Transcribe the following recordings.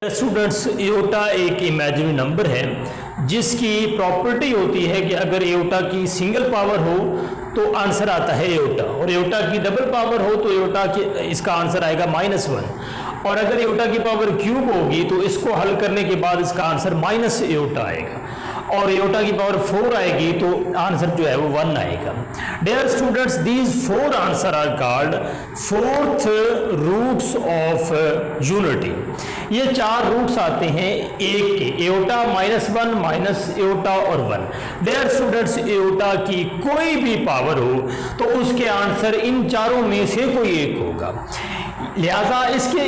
Students, aorta एक imaginary number है जिसकी प्रॉपर्टी होती है कि अगर एओटा की सिंगल पावर हो तो आंसर आता है एओटा, और एओटा की डबल पावर हो तो एओटा की इसका आंसर आएगा -1, और अगर एओटा की पावर क्यूब होगी तो इसको हल करने के बाद इसका आंसर माइनस एओटा आएगा, और एओटा की पावर 4 आएगी तो आंसर जो है वो 1 आएगा। Dear students, these 4 answer are called fourth roots of unity. ये 4 रूट्स आते हैं एक के, एओटा, -1, माइनस एओटा और 1। डियर स्टूडेंट्स, एओटा की कोई भी पावर हो तो उसके आंसर इन चारों में से कोई एक होगा, लिहाजा इसके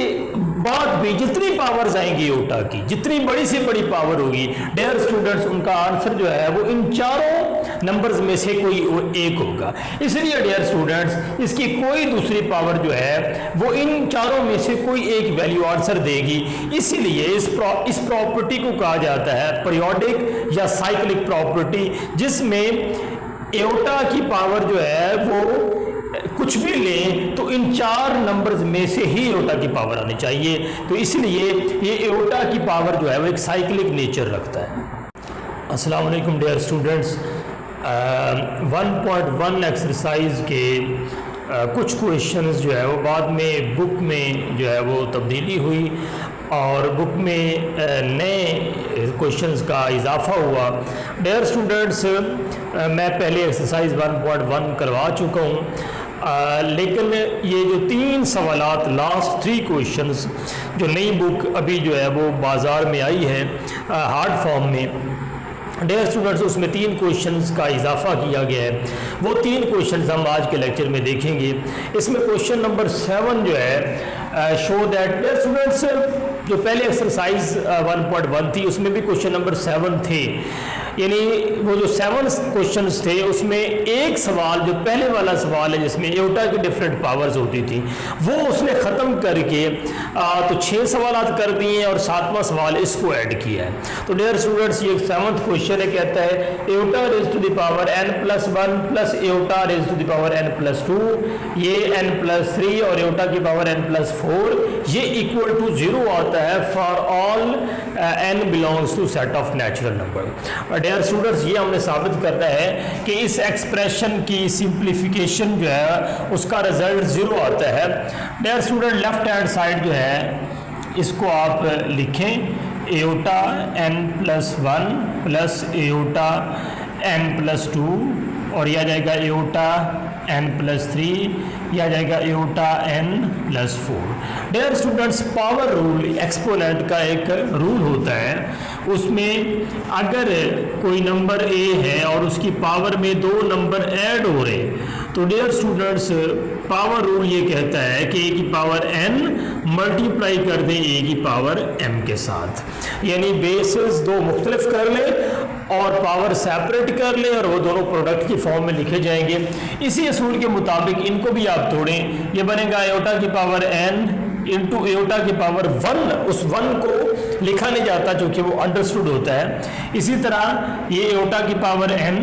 बाद भी जितनी पावर्स आएंगी एओटा की, जितनी बड़ी से बड़ी पावर होगी, डियर स्टूडेंट्स, उनका आंसर जो है वो इन चारों नंबर्स में से कोई एक होगा। इसलिए डियर स्टूडेंट्स, इसकी कोई दूसरी पावर जो है वो इन चारों में से कोई एक वैल्यू आंसर देगी। इसलिए इस प्रॉपर्टी को कहा जाता है पीरियोडिक या साइक्लिक प्रॉपर्टी, जिसमें एओटा की पावर जो है वो कुछ भी लें तो इन 4 नंबर्स में से ही एओटा की पावर आनी चाहिए। तो इसलिए ये एओटा की पावर जो है वो एक साइक्लिक नेचर रखता है। अस्सलाम वालेकुम डियर स्टूडेंट्स, 1.1 एक्सरसाइज के कुछ क्वेश्चंस जो है वो बाद में बुक में जो है वो तब्दीली हुई और बुक में नए क्वेश्चंस का इजाफा हुआ। डियर स्टूडेंट्स, मैं पहले एक्सरसाइज 1.1 करवा चुका हूँ, लेकिन ये जो 3 सवालात, लास्ट 3 क्वेश्चंस जो नई बुक अभी जो है वो बाज़ार में आई है हार्ड फॉर्म में, डियर स्टूडेंट्स, उसमें 3 क्वेश्चंस का इजाफा किया गया है। वो 3 क्वेश्चंस हम आज के लेक्चर में देखेंगे। इसमें क्वेश्चन नंबर 7 जो है शो दैट, डियर स्टूडेंट्स, जो पहले एक्सरसाइज 1.1 थी उसमें भी क्वेश्चन नंबर 7 थे, यानी वो जो 7 क्वेश्चंस थे उसमें एक सवाल, जो पहले वाला सवाल है जिसमें एओटा की डिफरेंट पावर्स होती थी, वो उसने ख़त्म करके तो 6 सवालात कर दिए और 7वां सवाल इसको ऐड किया है। तो डियर स्टूडेंट्स, ये 7th क्वेश्चन है, कहता है iota raise to the power n+1 plus iota raise to the power n+2, ये n+3 और एओटा की पावर n+4, ये इक्वल टू 0 आता है for all n belongs to set of natural number. Dear students, ये हमने साबित करना है कि इस एक्सप्रेशन की सिंप्लीफिकेशन जो है उसका रिजल्ट 0 आता है। Dear student, left hand side जो है इसको आप लिखें, aorta n+1 plus aorta n+2, और यह आ जाएगा एओटा n+3, यह आ जाएगा iota n+4। Dear students, power rule exponent का एक रूल होता है, उसमें अगर कोई नंबर a है और उसकी पावर में 2 नंबर ऐड हो रहे हैं तो डियर स्टूडेंट्स, पावर रूल ये कहता है कि a की पावर n मल्टीप्लाई कर दें a की पावर m के साथ, यानी बेसिस 2 मुख्तलिफ कर लें और पावर सेपरेट कर लें और वो दोनों प्रोडक्ट की फॉर्म में लिखे जाएंगे। इसी असूल के मुताबिक इनको भी आप तोड़ें, ये बनेगा एओटा की पावर n इंटू एओटा की पावर 1, उस 1 को लिखा नहीं जाता क्योंकि वो अंडरस्टूड होता है। इसी तरह ये एओटा की पावर n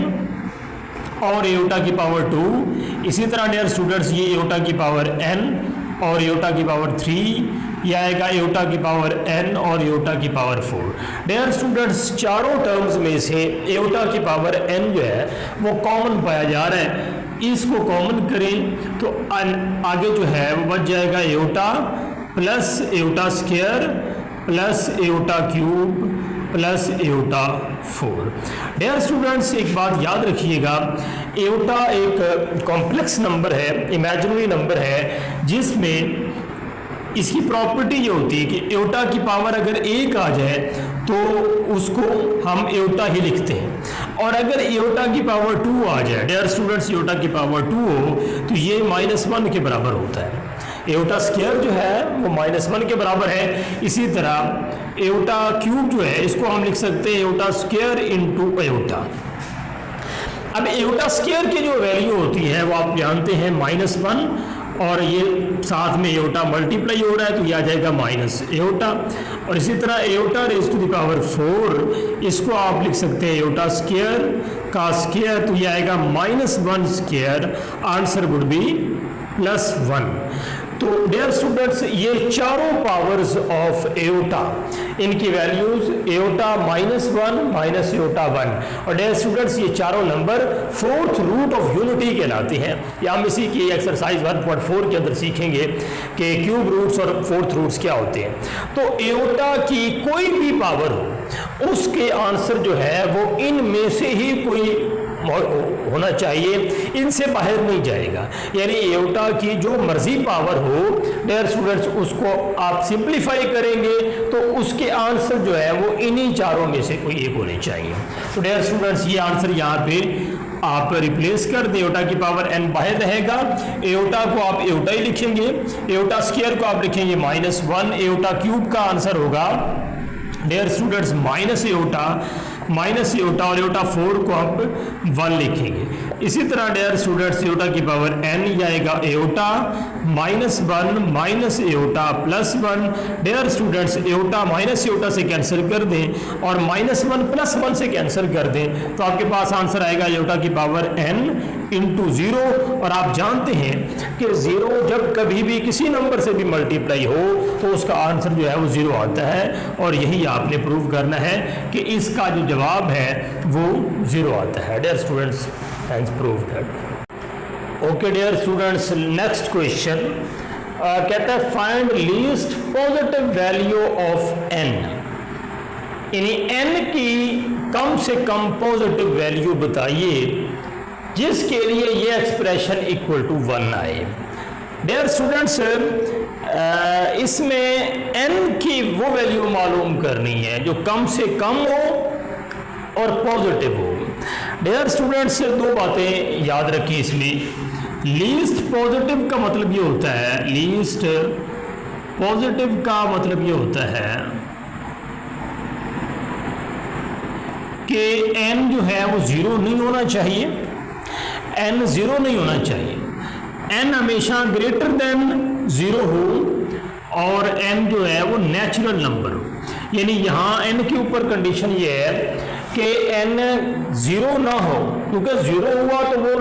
और एओटा की पावर 2, इसी तरह डियर स्टूडेंट्स ये एओटा की पावर n और एओटा की पावर 3, यह आएगा एओटा की पावर n और एओटा की पावर 4। डियर स्टूडेंट्स, चारों टर्म्स में से एओटा की पावर n जो है वो कॉमन पाया जा रहा है, इसको कॉमन करें तो आगे जो है वो बच जाएगा iota plus iota square plus iota cube plus iota 4। Dear students, एक बात याद रखिएगा, एओटा एक कॉम्प्लेक्स नंबर है, इमेजिनरी नंबर है, जिसमें इसकी प्रॉपर्टी ये होती है कि एओटा की पावर अगर 1 आ जाए तो उसको हम एओटा ही लिखते हैं, और अगर एओटा की पावर 2 आ जाए, डियर स्टूडेंट्स, एओटा की पावर 2 हो तो ये -1 के बराबर होता है। एओटा स्क्वायर जो है वो -1 के बराबर है। इसी तरह एओटा क्यूब जो है इसको हम लिख सकते हैं एओटा स्क्वायर इंटू एओटा। अब एओटा स्क्वायर की जो वैल्यू होती है वो आप जानते हैं -1, और ये साथ में एओटा मल्टीप्लाई हो रहा है तो ये आ जाएगा माइनस एओटा, और इसी तरह iota raise to the power 4, इसको आप लिख सकते हैं एओटा स्क्वायर का स्क्वायर, तो ये आएगा -1 स्क्वायर, आंसर वुड बी +1। तो डियर स्टूडेंट्स ये चारों पावर्स ऑफ एओटा, इनकी वैल्यूज एओटा -1 माइनस एओटा 1, और डियर स्टूडेंट्स ये चारों number fourth root of unity कहलाते हैं। या हम इसी की एक्सरसाइज 1.4 के अंदर सीखेंगे कि क्यूब रूट्स और फोर्थ रूट्स क्या होते हैं। तो एओटा की कोई भी पावर हो उसके आंसर जो है वो इनमें से ही कोई होना चाहिए, इनसे बाहर नहीं जाएगा। यानी एओटा की जो मर्जी पावर हो डियर स्टूडेंट्स उसको आप सिंप्लीफाई करेंगे तो उसके आंसर जो है वो इन्हीं चारों में से कोई एक होने चाहिए। तो डियर स्टूडेंट्स ये आंसर यहाँ पे आप रिप्लेस कर दें, एओटा की पावर n बाहर रहेगा, एओटा को आप एओटा ही लिखेंगे, एओटा स्क्वायर को आप लिखेंगे -1, एओटा क्यूब का आंसर होगा डियर स्टूडेंट्स माइनस एओटा और एओटा 4 को आप 1 लिखेंगे। इसी तरह डियर स्टूडेंट्स एओटा की पावर n आएगा iota -1 minus iota +1। Dear students iota minus iota से कैंसिल कर दें और -1 +1 से कैंसिल कर दें तो आपके पास आंसर आएगा एओटा की पावर n × 0। और आप जानते हैं कि 0 जब कभी भी किसी नंबर से भी मल्टीप्लाई हो तो उसका आंसर जो है वो 0 आता है, और यही आपने प्रूव करना है कि इसका जो जवाब है वो 0 आता है। Dear students hence prove that. Okay dear students, next question कहता है find least positive value of n, यानी n की कम से कम पॉजिटिव वैल्यू बताइए जिसके लिए ये एक्सप्रेशन इक्वल टू 1 आए। डियर स्टूडेंट्स इसमें n की वो वैल्यू मालूम करनी है जो कम से कम हो और पॉजिटिव हो। डियर स्टूडेंट्स दो बातें याद रखिए इसमें। लीस्ट पॉजिटिव का मतलब ये होता है, लीस्ट पॉजिटिव का मतलब ये होता है कि n जो है वो 0 नहीं होना चाहिए, n 0 नहीं होना चाहिए, n हमेशा ग्रेटर देन 0 हो और n जो है वो नेचुरल नंबर हो। यानी यहाँ n के ऊपर कंडीशन ये है कि n 0 ना हो, क्योंकि 0 हुआ तो वो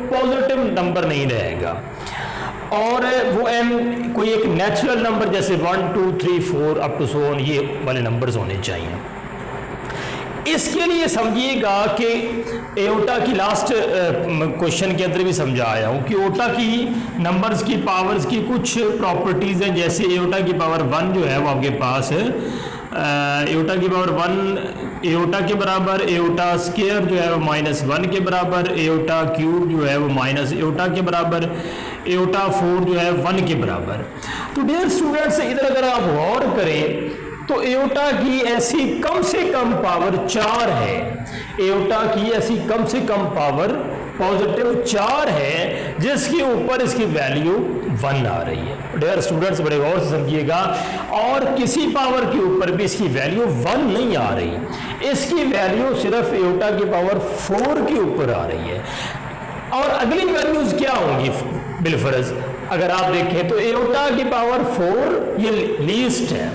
पॉजिटिव नंबर नहीं रहेगा, और वो n कोई एक नेचुरल नंबर जैसे 1 2 3 4 अप टू सो ऑन ये वाले नंबर्स होने चाहिए। इसके लिए समझिएगा कि एओटा की लास्ट क्वेश्चन के अंदर भी समझाया हूँ कि एओटा की नंबर्स की पावर्स की कुछ प्रॉपर्टीज़ हैं। जैसे एओटा की पावर 1 जो है वो आपके पास है एओटा की पावर 1 एओटा के बराबर, एओटा स्क्वायर जो है वो -1 के बराबर, एओटा क्यूब जो है वो माइनस एओटा के बराबर, एओटा 4 जो है 1 के बराबर। तो डियर स्टूडेंट्स इधर अगर आप गौर करें तो एओटा की ऐसी कम से कम पावर 4 है, एओटा की ऐसी कम से कम पावर पॉजिटिव 4 है जिसके ऊपर इसकी वैल्यू 1 आ रही है। डियर स्टूडेंट्स बड़े गौर से समझिएगा, और किसी पावर के ऊपर भी इसकी वैल्यू 1 नहीं आ रही, इसकी वैल्यू सिर्फ एओटा की पावर 4 के ऊपर आ रही है। और अगली वैल्यूज क्या होंगी बिलफर्ज अगर आप देखें तो एओटा की पावर 4 ये लीस्ट है,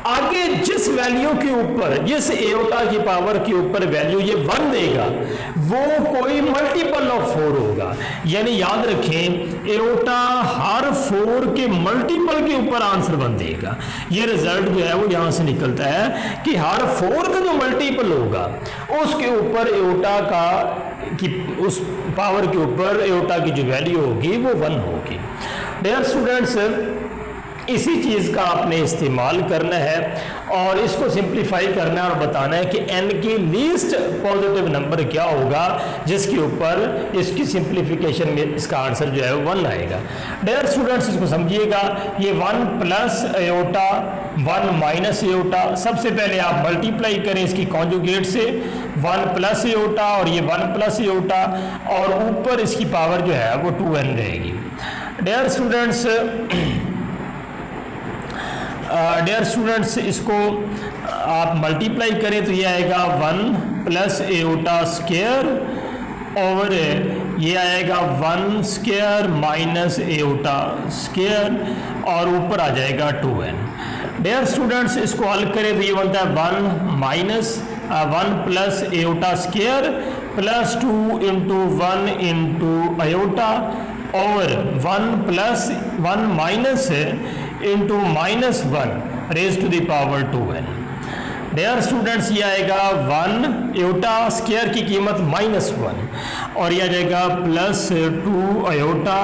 आगे जिस वैल्यू के ऊपर, जिस एओटा की पावर के ऊपर वैल्यू ये 1 देगा वो कोई मल्टीपल ऑफ 4 होगा। यानी याद रखें एओटा हर 4 के मल्टीपल के ऊपर आंसर 1 देगा। ये रिजल्ट जो है वो यहाँ से निकलता है कि हर 4 का जो मल्टीपल होगा उसके ऊपर एओटा का कि उस पावर के ऊपर एओटा की जो वैल्यू होगी वो 1 होगी। डियर स्टूडेंट्स इसी चीज़ का आपने इस्तेमाल करना है और इसको सिंप्लीफाई करना है और बताना है कि n की लीस्ट पॉजिटिव नंबर क्या होगा जिसके ऊपर इसकी सिंप्लीफिकेशन में इसका आंसर जो है 1 आएगा। डियर स्टूडेंट्स इसको समझिएगा, ये 1 प्लस एओटा 1 माइनस एओटा, सबसे पहले आप मल्टीप्लाई करें इसकी कॉन्जुगेट से 1 प्लस एओटा और ये 1 प्लस एओटा, और ऊपर इसकी पावर जो है वो 2n रहेगी। डियर स्टूडेंट्स इसको आप मल्टीप्लाई करें तो ये आएगा 1 प्लस एओटा स्क्वायर और ये आएगा 1 स्क्वायर माइनस एओटा स्क्वायर और ऊपर आ जाएगा 2n। डियर स्टूडेंट्स इसको हल करें तो ये बनता है 1 प्लस एओटा स्क्वायर प्लस 2 × 1 × एओटा और 1 plus 1 minus into minus 1 raise to the power 2n। Dear students ये आएगा 1 आयोटा स्क्वायर की कीमत -1 और यह आ जाएगा प्लस 2 आयोटा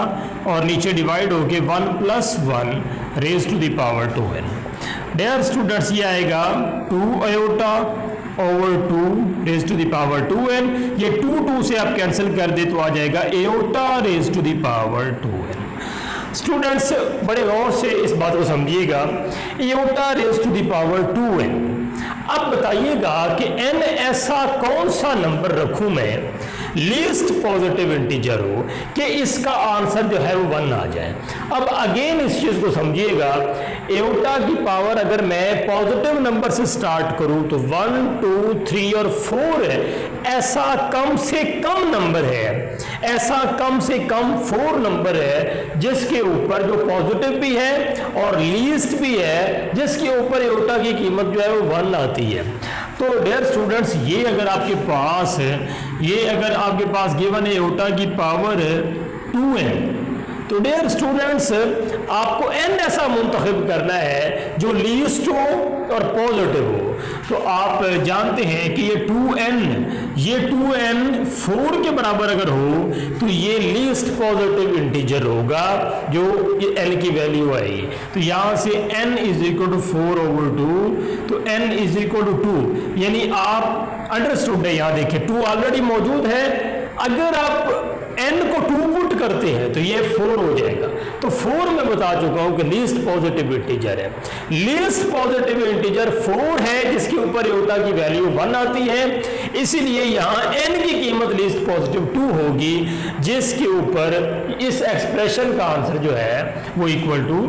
और नीचे डिवाइड होके 1 plus 1 raise to the power 2n। Dear students ये आएगा 2 iota over 2 raise to the power 2n। ये 2 से आप कैंसिल कर दे तो आ जाएगा iota raise to the power 2n। Students बड़े गौर से इस बात को समझिएगा, iota raise to the power 2n। अब बताइएगा कि n ऐसा कौन सा नंबर रखूं मैं लीस्ट पॉजिटिव इंटीजर हो कि इसका आंसर जो है वो 1 आ जाए। अब अगेन इस चीज को समझिएगा, आयोटा की पावर अगर मैं पॉजिटिव नंबर से स्टार्ट करूं तो 1 2 3 और 4 है, ऐसा कम से कम नंबर है, ऐसा कम से कम 4 नंबर है जिसके ऊपर जो पॉजिटिव भी है और लीस्ट भी है, जिसके ऊपर आयोटा की कीमत जो है वो 1 आती है। तो डियर स्टूडेंट्स ये अगर आपके पास गिवन है आयोटा की पावर 2n, तो डियर स्टूडेंट्स आपको n ऐसा मुंतखब करना है जो लीस्ट हो और पॉजिटिव हो। तो आप जानते हैं कि ये 2n 4 के बराबर अगर हो तो ये लीस्ट पॉजिटिव इंटीजर होगा जो ये n की वैल्यू आएगी। तो यहां से n is equal to 4 over 2, तो n इज इक्वल टू 2, यानी आप अंडरस्टूड है, यहां देखिए 2 ऑलरेडी मौजूद है, अगर आप n को 2 पुट करते हैं तो ये 4 हो जाएगा। तो 4 मैं बता चुका हूं कि लीस्ट पॉजिटिव इंटीजर है, लीस्ट पॉजिटिव इंटीजर 4 है जिसके ऊपर आयोटा की वैल्यू 1 आती है, इसीलिए यहां n की कीमत लीस्ट पॉजिटिव 2 होगी, जिसके ऊपर इस एक्सप्रेशन का आंसर जो है वो इक्वल टू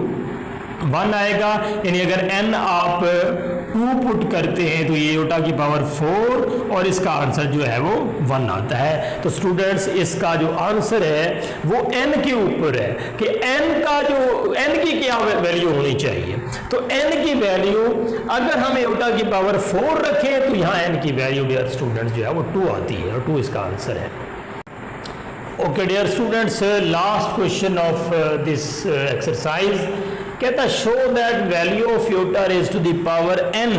1 आएगा। यानी अगर n आप 2 पुट करते हैं तो ये आयोटा की पावर 4 और इसका आंसर जो है वो 1 आता है। तो स्टूडेंट्स इसका जो आंसर है वो n के ऊपर है कि n की क्या वैल्यू होनी चाहिए। तो n की वैल्यू अगर हम आयोटा की पावर 4 रखें तो यहाँ n की वैल्यू डियर स्टूडेंट्स जो है वो 2 आती है और 2 इसका आंसर है। Okay dear students, last question of this exercise कहता है show that value of iota raise to the power n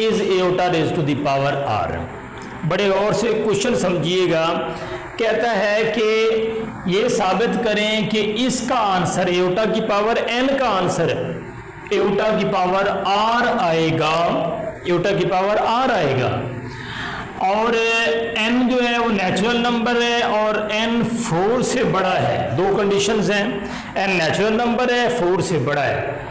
is iota raise to the power r। बड़े गौर से क्वेश्चन समझिएगा, कहता है कि ये साबित करें कि इसका आंसर आयोटा की पावर n का आंसर आयोटा की पावर r आएगा, आयोटा की पावर r आएगा और n जो है वो नेचुरल नंबर है और n 4 से बड़ा है। दो कंडीशंस हैं, n नेचुरल नंबर है, 4 से बड़ा है।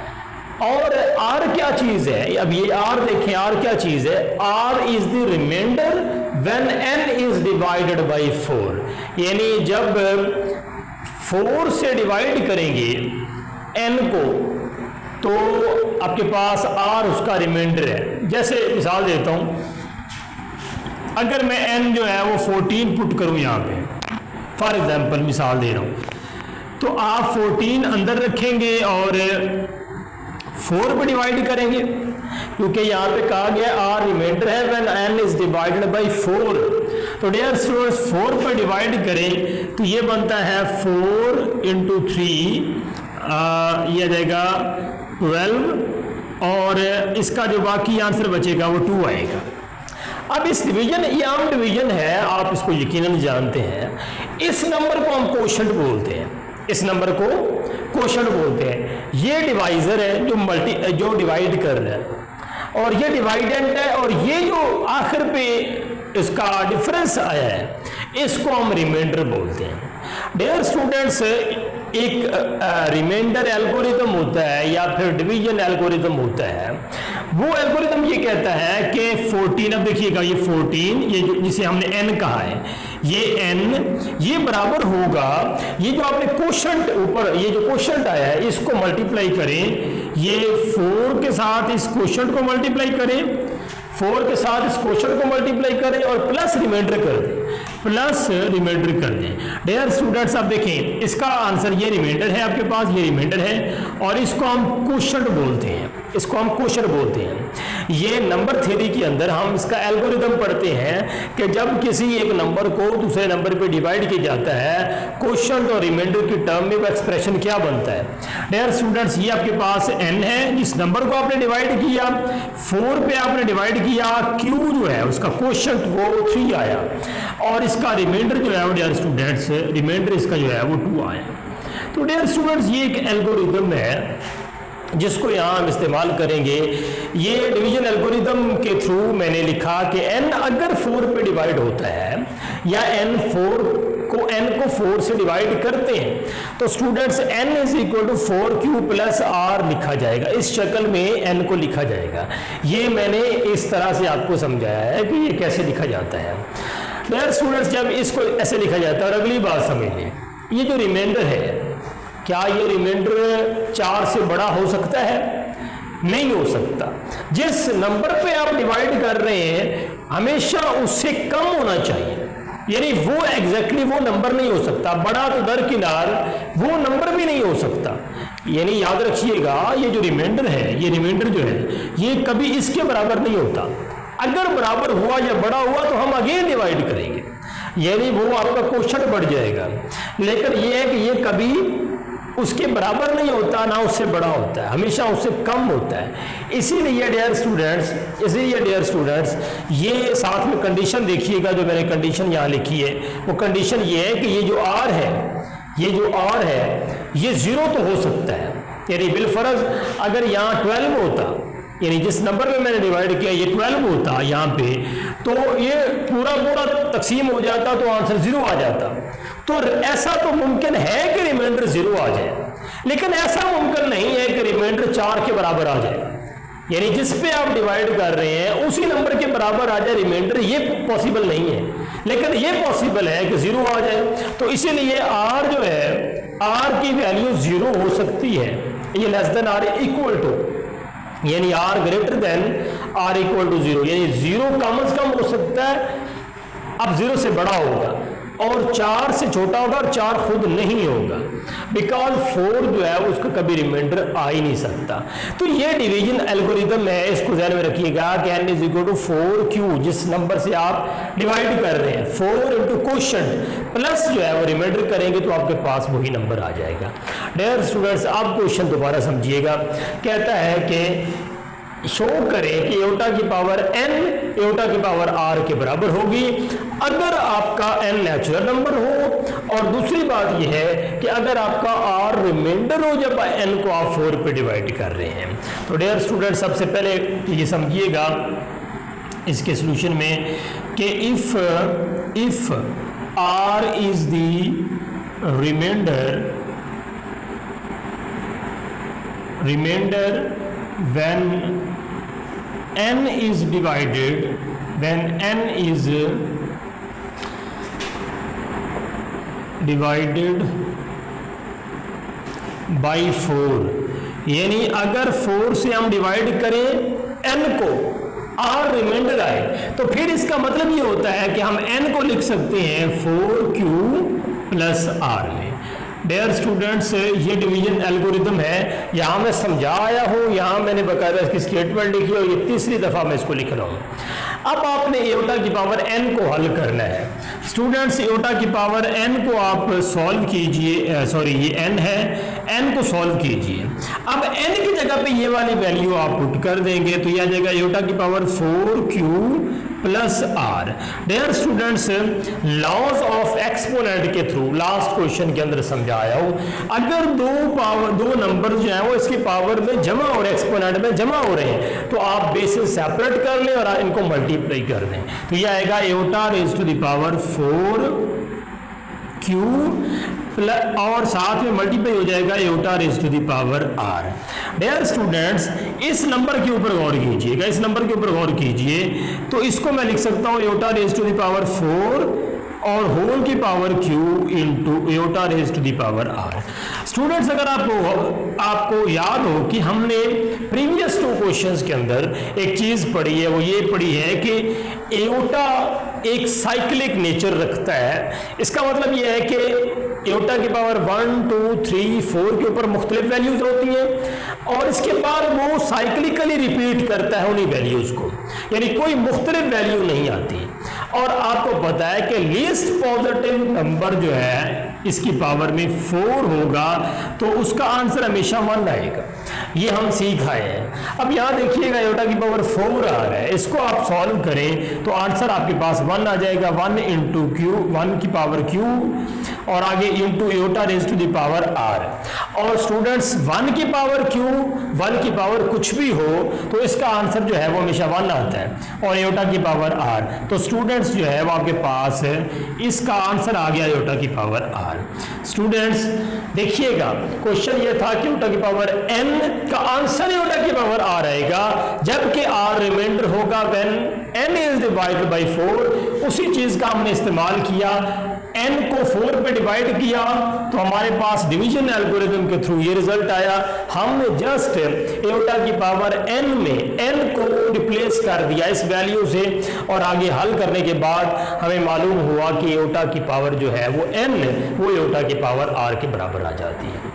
और r क्या चीज है, अब ये r देखें, r क्या चीज है, r is the remainder when n is divided by 4। यानी जब 4 से डिवाइड करेंगे n को तो आपके पास r उसका रिमाइंडर है। जैसे मिसाल देता हूं, अगर मैं n जो है वो 14 पुट करूं यहाँ पे, फॉर एग्जांपल मिसाल दे रहा हूं, तो आप 14 अंदर रखेंगे और 4 पे डिवाइड करेंगे, क्योंकि यहाँ पे कहा गया r रिमाइंडर है when n is divided by 4। तो डियर स्टूडेंट्स 4 पे डिवाइड करें तो ये बनता है 4 इंटू 3, ये आ जाएगा 12 और इसका जो बाकी आंसर बचेगा वो 2 आएगा। अब इस डिवीजन, ये आम डिवीजन है, आप इसको यकीनन जानते हैं। इस नंबर को हम कोशेंट बोलते हैं, इस नंबर को कोशेंट बोलते हैं। ये डिवाइजर है जो डिवाइड कर रहा है और ये डिवाइडेंट है और ये जो आखिर पे इसका डिफरेंस आया है इसको हम रिमाइंडर बोलते हैं। डियर स्टूडेंट्स एक रिमाइंडर एल्गोरिथम होता है या फिर डिवीजन एल्गोरिथम होता है, वो एल्गोरिथम ये कहता है कि 14, अब देखिएगा ये 14, ये जो जिसे हमने n कहा है, ये n ये बराबर होगा, ये जो आपने कोशेंट ऊपर ये जो कोशेंट आया है इसको मल्टीप्लाई करें, ये 4 के साथ इस कोशेंट को मल्टीप्लाई करें, 4 के साथ इस कोशेंट को मल्टीप्लाई करें और प्लस रिमाइंडर कर दें, प्लस रिमाइंडर कर दें। डियर स्टूडेंट्स आप देखें इसका आंसर, ये रिमाइंडर है आपके पास, ये रिमाइंडर है और इसको हम कोशेंट बोलते हैं। इसको हम क्वोशंट बोलते हैं। ये नंबर थ्योरी के अंदर हम इसका एल्गोरिदम पढ़ते हैं कि जब किसी एक नंबर को दूसरे नंबर पे डिवाइड किया जाता है क्वोशंट और रिमाइंडर की टर्म में वो एक्सप्रेशन क्या बनता है। डियर स्टूडेंट्स, ये आपके पास n है, जिस नंबर को आपने डिवाइड किया 4 पे आपने डिवाइड किया, q जो है उसका क्वोशंट वो 3 आया और इसका रिमाइंडर जो है वो डियर स्टूडेंट्स रिमाइंडर इसका जो है वो 2 आया। तो डियर स्टूडेंट्स ये एक एल्गोरिदम है जिसको यहाँ हम इस्तेमाल करेंगे। ये डिवीजन एल्गोरिदम के थ्रू मैंने लिखा कि n अगर 4 पे डिवाइड होता है या n को 4 से डिवाइड करते हैं तो students n is equal to 4q plus r लिखा जाएगा। इस शक्ल में n को लिखा जाएगा। ये मैंने इस तरह से आपको समझाया है कि ये कैसे लिखा जाता है। डियर स्टूडेंट्स, जब इसको ऐसे लिखा जाता है और अगली बात समझिए, ये जो रिमाइंडर है, क्या ये रिमाइंडर 4 से बड़ा हो सकता है? नहीं हो सकता। जिस नंबर पे आप डिवाइड कर रहे हैं हमेशा उससे कम होना चाहिए, यानी वो एग्जैक्टली वो नंबर नहीं हो सकता। बड़ा तो दरकिनार वो नंबर भी नहीं हो सकता। यानी याद रखिएगा, ये जो रिमाइंडर है, ये रिमाइंडर जो है ये कभी इसके बराबर नहीं होता। अगर बराबर हुआ या बड़ा हुआ तो हम अगेन डिवाइड करेंगे, यानी वो आपका क्वोशंट बढ़ जाएगा। लेकिन ये है कि ये कभी उसके बराबर नहीं होता, ना उससे बड़ा होता है, हमेशा उससे कम होता है। इसीलिए डियर स्टूडेंट्स ये साथ में कंडीशन देखिएगा, जो मैंने कंडीशन यहाँ लिखी है वो कंडीशन ये है कि ये जो r है ये 0 तो हो सकता है। यानी बिलफर्ज अगर यहाँ 12 होता, यानी जिस नंबर में मैंने डिवाइड किया ये 12 होता यहाँ पे, तो ये पूरा तकसीम हो जाता तो आंसर 0 आ जाता। तो ऐसा तो मुमकिन है कि रिमाइंडर 0 आ जाए, लेकिन ऐसा मुमकिन नहीं है कि रिमाइंडर 4 के बराबर आ जाए। यानी जिस पे आप डिवाइड कर रहे हैं उसी नंबर के बराबर आ जाए रिमाइंडर, ये पॉसिबल नहीं है। लेकिन ये पॉसिबल है कि 0 आ जाए। तो इसीलिए r जो है, r की वैल्यू 0 हो सकती है, ये less than r equal to, यानी r greater than r equal to 0, यानी 0 कम से कम हो सकता है, अब 0 से बड़ा होगा और 4 से छोटा होगा और 4 खुद नहीं होगा, बिकॉज 4 जो है उसका कभी रिमाइंडर आ ही नहीं सकता। तो ये डिवीजन एल्गोरिदम है, इसको ध्यान में रखिएगा कि n is equal to 4q, जिस नंबर से आप डिवाइड कर रहे हैं 4 इंटू क्वोशंट प्लस जो है वो रिमाइंडर करेंगे तो आपके पास वही नंबर आ जाएगा। डियर स्टूडेंट्स, आप क्वेश्चन दोबारा समझिएगा। कहता है कि शो करें कि एयोटा की पावर n एयोटा की पावर r के बराबर होगी अगर आपका n नेचुरल नंबर हो, और दूसरी बात यह है कि अगर आपका r रिमाइंडर हो जब n को आप 4 पे डिवाइड कर रहे हैं। तो डियर स्टूडेंट, सबसे पहले ये समझिएगा इसके सॉल्यूशन में कि if r is the remainder when n is divided by 4, यानी अगर 4 से हम डिवाइड करें n को, r रिमाइंडर आए, तो फिर इसका मतलब ये होता है कि हम n को लिख सकते हैं 4q प्लस r में। डियर स्टूडेंट्स, ये डिवीजन एल्गोरिदम है, यहाँ मैं समझा आया हूँ, यहाँ मैंने बकायदा इसकी स्टेटमेंट लिखी और ये तीसरी दफ़ा मैं इसको लिख रहा हूँ। अब आपने एयोटा की पावर n को हल करना है। स्टूडेंट्स, एयोटा की पावर n को आप सॉल्व कीजिए, सॉरी ये n है, n को सॉल्व कीजिए। अब n की जगह पे ये वाली वैल्यू आप पुट कर देंगे तो यह आ जाएगा एयोटा की power 4q plus r। Dear students, laws of exponent के थ्रू लास्ट क्वेश्चन के अंदर समझाया हूं, अगर दो नंबर जो है वो इसकी पावर में जमा हो रहे, एक्सपोनेंट में जमा हो रहे हैं, तो आप बेसिस सेपरेट कर लें और इनको मल्टीप्लाई कर दें। तो यह आएगा iota raise to the power 4q plus और साथ में मल्टीप्लाई हो जाएगा iota raise to the power r। Dear students, इस नंबर के ऊपर गौर कीजिएगा, इस नंबर के ऊपर गौर कीजिए। तो इसको मैं लिख सकता हूँ iota raise to the power 4 और होल की power q into iota raise to the power r। Students, अगर आपको याद हो कि हमने प्रीवियस 2 क्वेश्चंस के अंदर एक चीज पढ़ी है, वो ये पढ़ी है कि एयोटा एक साइक्लिक नेचर रखता है। इसका मतलब ये है कि एयोटा की पावर 1, 2, 3, 4 के ऊपर मुख्तलिफ वैल्यूज होती हैं। और इसके बाद वो साइक्लिकली रिपीट करता है उन्हीं वैल्यूज़ को, यानी कोई मुख्तलिफ वैल्यू नहीं आती। और आपको पता है कि लीस्ट पॉजिटिव नंबर जो है इसकी पावर में 4 होगा तो उसका आंसर हमेशा 1 आएगा, ये हम सीख आए हैं। अब यहाँ देखिएगा आयोटा की पावर 4 आ रहा है, इसको आप सॉल्व करें तो आंसर आपके पास 1 आ जाएगा, 1 इंटू क्यू, 1 की पावर क्यू और आगे into iota raise to the power r. और स्टूडेंट्स 1 की पावर क्यू, 1 की पावर कुछ भी हो तो इसका आंसर जो है वो हमेशा 1 आता है, और आयोटा की पावर आर, तो स्टूडेंट्स जो है वो आपके पास इसका आंसर आ गया आयोटा की पावर आर। स्टूडेंट्स देखिएगा क्वेश्चन ये था कि आयोटा की पावर n का आंसर आयोटा की पावर r आएगा, जबकि r रिमाइंडर होगा when n is divided by 4। उसी चीज का हमने इस्तेमाल किया, n को 4 पे डिवाइड किया तो हमारे पास डिवीजन एल्गोरिथम के थ्रू ये रिजल्ट आया। हमने जस्ट आयोटा की पावर n में n को रिप्लेस कर दिया इस वैल्यू से, और आगे हल करने के बाद हमें मालूम हुआ कि आयोटा की पावर जो है वो n वो आयोटा की पावर r के बराबर आ जाती है।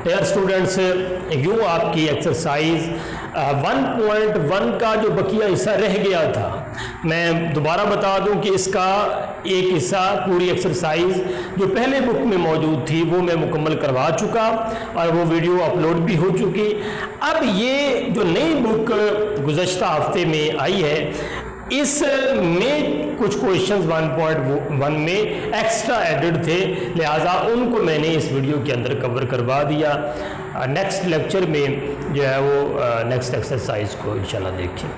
डियर स्टूडेंट्स, यूँ आपकी एक्सरसाइज 1.1 का जो बकिया हिस्सा रह गया था, मैं दोबारा बता दूं कि इसका एक हिस्सा पूरी एक्सरसाइज जो पहले बुक में मौजूद थी वो मैं मुकम्मल करवा चुका और वो वीडियो अपलोड भी हो चुकी। अब ये जो नई बुक गुज़श्ता हफ्ते में आई है, इसमें कुछ क्वेश्चंस 1.1 में एक्स्ट्रा एडेड थे, लिहाजा उनको मैंने इस वीडियो के अंदर कवर करवा दिया। नेक्स्ट लेक्चर में जो है वो नेक्स्ट एक्सरसाइज को इंशाल्लाह देखें।